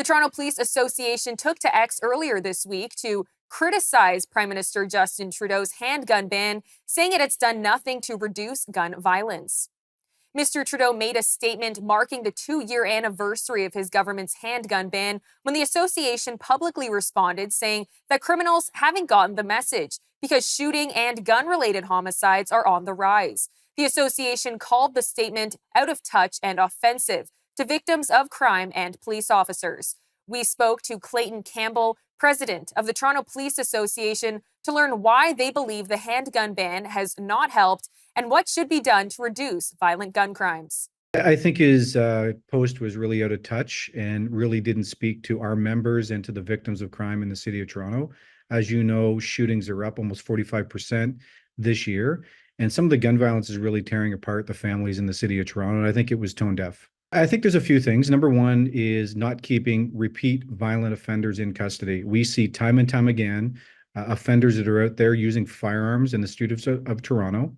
The Toronto Police Association took to X earlier this week to criticize Prime Minister Justin Trudeau's handgun ban, saying it has done nothing to reduce gun violence. Mr. Trudeau made a statement marking the 2-year anniversary of his government's handgun ban when the association publicly responded, saying that criminals haven't gotten the message because shooting and gun-related homicides are on the rise. The association called the statement out of touch and offensive to victims of crime and police officers. We spoke to Clayton Campbell, president of the Toronto Police Association, to learn why they believe the handgun ban has not helped and what should be done to reduce violent gun crimes. I think his post was really out of touch and really didn't speak to our members and to the victims of crime in the city of Toronto. As you know, shootings are up almost 45% this year, and some of the gun violence is really tearing apart the families in the city of Toronto, and I think it was tone deaf. I think there's a few things. Number one is not keeping repeat violent offenders in custody. We see time and time again offenders that are out there using firearms in the streets of Toronto,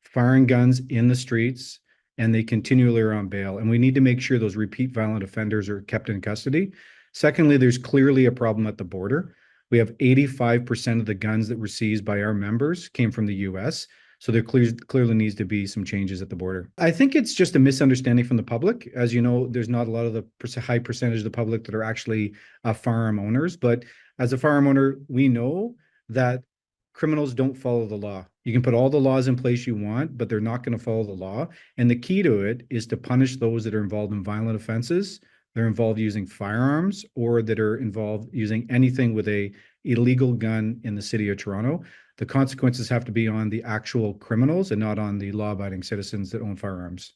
firing guns in the streets, and they continually are on bail. And we need to make sure those repeat violent offenders are kept in custody. Secondly, there's clearly a problem at the border. We have 85% of the guns that were seized by our members came from the US. So there clearly needs to be some changes at the border. I think it's just a misunderstanding from the public. As you know, there's not a lot of the high percentage of the public that are actually firearm owners. But as a firearm owner, we know that criminals don't follow the law. You can put all the laws in place you want, but they're not going to follow the law. And the key to it is to punish those that are involved in violent offenses, they're involved using firearms, or that are involved using anything with a illegal gun in the city of Toronto. The consequences have to be on the actual criminals and not on the law-abiding citizens that own firearms.